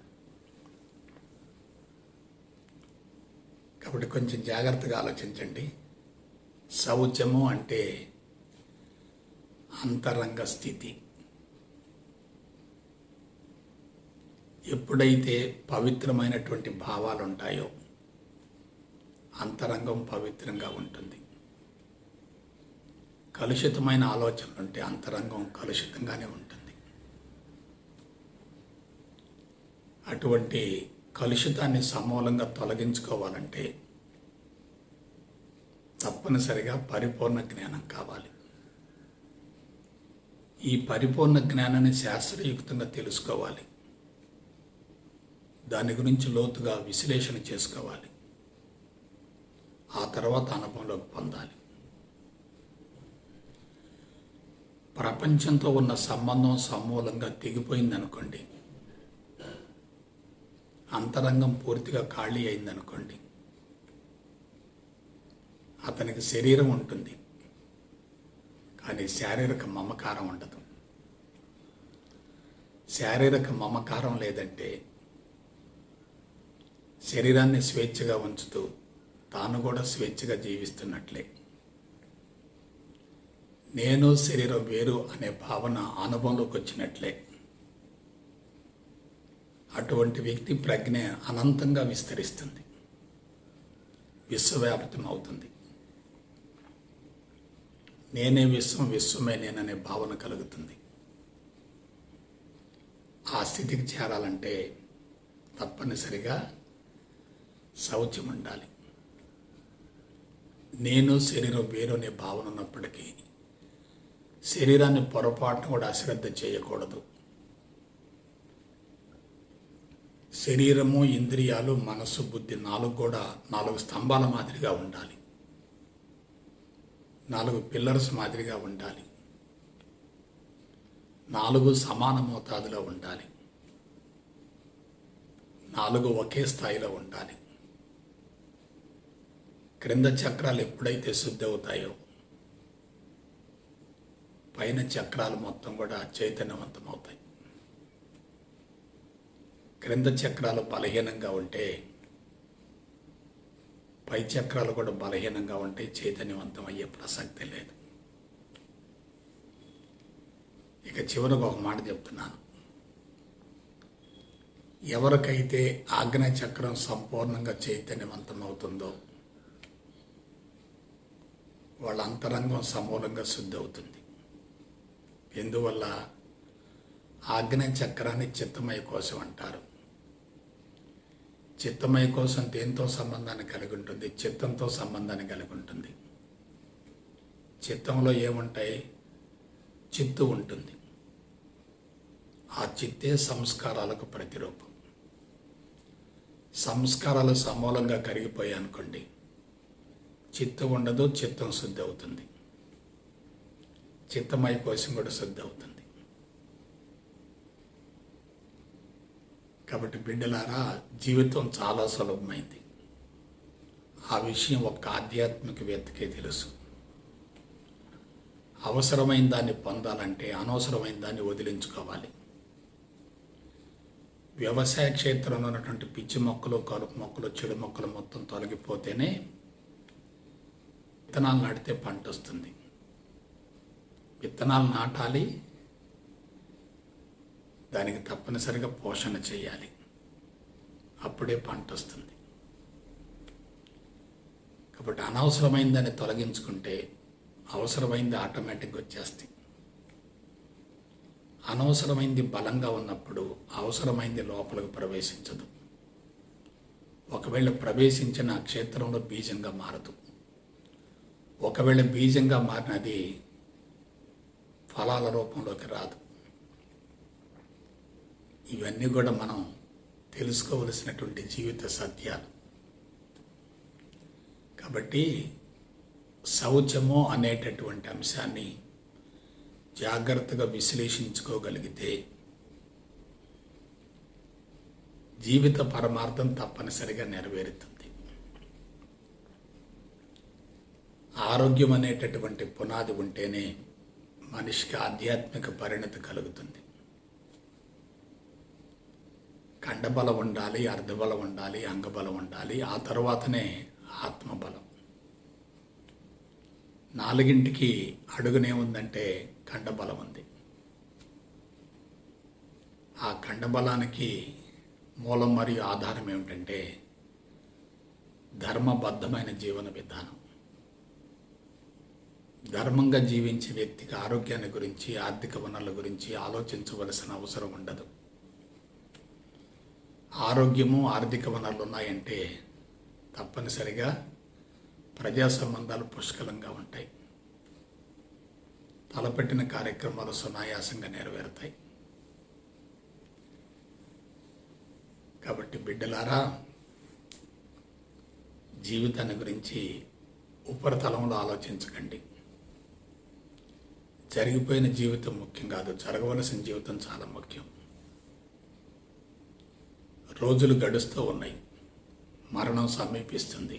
కాబట్టి కొంచెం జాగ్రత్తగా ఆలోచించండి. శౌచము అంటే అంతరంగ స్థితి. ఎప్పుడైతే పవిత్రమైనటువంటి భావాలు ఉంటాయో అంతరంగం పవిత్రంగా ఉంటుంది. కలుషితమైన ఆలోచనలు ఉంటే అంతరంగం కలుషితంగానే ఉంటుంది. అటువంటి కలుషితాన్ని సమూలంగా తొలగించుకోవాలంటే తప్పనిసరిగా పరిపూర్ణ జ్ఞానం కావాలి. ఈ పరిపూర్ణ జ్ఞానాన్ని శాస్త్రయుక్తంగా తెలుసుకోవాలి. దాని గురించి లోతుగా విశ్లేషణ చేసుకోవాలి. ఆ తర్వాత అనుభవంలోకి పొందాలి. ప్రపంచంతో ఉన్న సంబంధం సమూలంగా తెగిపోయిందనుకోండి, అంతరంగం పూర్తిగా ఖాళీ అయిందనుకోండి, అతనికి శరీరం ఉంటుంది కానీ శారీరక మమకారం ఉండదు. శారీరక మమకారం లేదంటే శరీరాన్ని స్వేచ్ఛగా ఉంచుతూ తాను కూడా స్వేచ్ఛగా జీవిస్తున్నట్లే. నేను శరీరం వేరు అనే భావన అనుభవంలోకి వచ్చినట్లే. అటువంటి వ్యక్తి ప్రజ్ఞ అనంతంగా విస్తరిస్తుంది, విశ్వవ్యాప్తం అవుతుంది. నేనే విశ్వం, విశ్వమే నేననే భావన కలుగుతుంది. ఆ స్థితికి చేరాలంటే తప్పనిసరిగా శౌచం ఉండాలి. నేను శరీరం వేరు అనే భావన ఉన్నప్పటికీ శరీరాన్ని పొరపాటును కూడా అశ్రద్ధ చేయకూడదు. శరీరము, ఇంద్రియాలు, మనస్సు, బుద్ధి కూడా 4 స్తంభాల మాదిరిగా ఉండాలి. 4 పిల్లర్స్ మాదిరిగా ఉండాలి. 4 సమాన మోతాదులో ఉండాలి. 4 ఒకే స్థాయిలో ఉండాలి. క్రింద చక్రాలు ఎప్పుడైతే శుద్ధి అవుతాయో పైన చక్రాలు మొత్తం కూడా చైతన్యవంతమవుతాయి. క్రింద చక్రాలు బలహీనంగా ఉంటే పై చక్రాలు కూడా బలహీనంగా ఉంటే చైతన్యవంతం అయ్యే ప్రసక్తి లేదు. ఇక చివరికి ఒక మాట చెప్తున్నాను. ఎవరికైతే ఆజ్ఞా చక్రం సంపూర్ణంగా చైతన్యవంతం అవుతుందో వాళ్ళ అంతరంగం సమూలంగా శుద్ధి అవుతుంది. ఎందువల్ల? ఆజ్ఞా చక్రాన్ని చిత్తమయ కోశం అంటారు. చిత్తమయ కోశం దేంతో సంబంధాన్ని కలిగి ఉంటుంది? చిత్తంతో సంబంధాన్ని కలిగి ఉంటుంది. చిత్తంలో ఏముంటాయి? చిత్తు ఉంటుంది. ఆ చిత్తే సంస్కారాలకు ప్రతిరూపం. సంస్కారాలు సమూలంగా కరిగిపోయాయి అనుకోండి, చిత్తం ఉండదు, చిత్తం శుద్ధి అవుతుంది. చిత్తమయ కోశం కూడా శుద్ధి అవుతుంది. కాబట్టి బిడ్డలారా, జీవితం చాలా సులభమైంది. ఆ విషయం ఒక్క ఆధ్యాత్మికవేత్తకే తెలుసు. అవసరమైన దాన్ని పొందాలంటే అనవసరమైన దాన్ని వదిలించుకోవాలి. వ్యవసాయ క్షేత్రంలో ఉన్నటువంటి పిచ్చి మొక్కలు, కలుపు మొక్కలు, చెడు మొక్కలు మొత్తం తొలగిపోతేనే విత్తనాలు నాటితే పంట వస్తుంది. విత్తనాలు నాటాలి, దానికి తప్పనిసరిగా పోషణ చేయాలి, అప్పుడే పంట వస్తుంది. కాబట్టి అనవసరమైన దాన్ని తొలగించుకుంటే అవసరమైంది ఆటోమేటిక్గా వచ్చేస్తాయి. అనవసరమైంది బలంగా ఉన్నప్పుడు అవసరమైంది లోపలికి ప్రవేశించదు. ఒకవేళ ప్రవేశించిన క్షేత్రంలో బీజంగా మారదు. ఒకవేళ బీజంగా మారినది ఫలాల రూపంలోకి రాదు. ఇవన్నీ కూడా మనం తెలుసుకోవలసినటువంటి జీవిత సత్యాలు. కాబట్టి శౌచము అనేటటువంటి అంశాన్ని జాగ్రత్తగా విశ్లేషించుకోగలిగితే జీవిత పరమార్థం తప్పనిసరిగా నెరవేరుతుంది. ఆరోగ్యం అనేటటువంటి పునాది ఉంటేనే మనిషికి ఆధ్యాత్మిక పరిణతి కలుగుతుంది. కండబలం ఉండాలి, అర్ధబలం ఉండాలి, అంగబలం ఉండాలి, ఆ తర్వాతనే ఆత్మబలం. 4కి అడుగునేముందంటే కండబలం ఉంది. ఆ కండబలానికి మూలం మరియు ఆధారం ఏమిటంటే ధర్మబద్ధమైన జీవన విధానం. ధర్మంగా జీవించే వ్యక్తికి ఆరోగ్యాన్ని గురించి, ఆర్థిక వనరుల గురించి ఆలోచించవలసిన అవసరం ఉండదు. ఆరోగ్యము, ఆర్థిక వనరులు ఉన్నాయంటే తప్పనిసరిగా ప్రజా సంబంధాలు పుష్కలంగా ఉంటాయి. తలపెట్టిన కార్యక్రమాలు సునాయాసంగా నెరవేరుతాయి. కాబట్టి బిడ్డలారా, జీవితాన్ని గురించి ఉపరితలంలో ఆలోచించకండి. జరిగిపోయిన జీవితం ముఖ్యం కాదు, జరగవలసిన జీవితం చాలా ముఖ్యం. రోజులు గడుస్తూ ఉన్నాయి, మరణం సమీపిస్తుంది.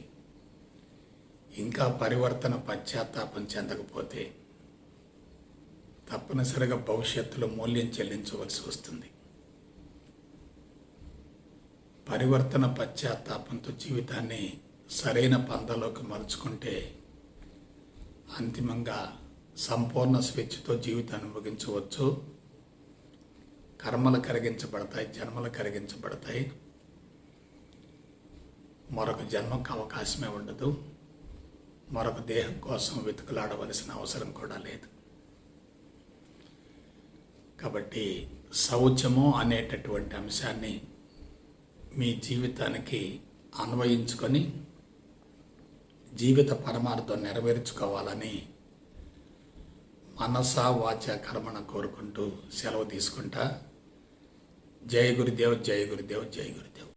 ఇంకా పరివర్తన, పశ్చాత్తాపం చెందకపోతే తప్పనిసరిగా భవిష్యత్తులో మూల్యం చెల్లించవలసి వస్తుంది. పరివర్తన, పశ్చాత్తాపంతో జీవితాన్ని సరైన పందలోకి మలుచుకుంటే అంతిమంగా సంపూర్ణ స్వేచ్ఛతో జీవితాన్ని ముగించవచ్చు. కర్మలు కరిగించబడతాయి, జన్మలు కరిగించబడతాయి. మరొక జన్మకు అవకాశమే ఉండదు. మరొక దేహం కోసం వెతుకులాడవలసిన అవసరం కూడా లేదు. కాబట్టి శౌచము అనేటటువంటి అంశాన్ని మీ జీవితానికి అన్వయించుకొని జీవిత పరమార్థం నెరవేర్చుకోవాలని మనస, వాచ, కర్మణ కోరుకుంటూ సెలవు తీసుకుంటా. జై గురుదేవ్, జై గురుదేవ్, జై గురుదేవ్.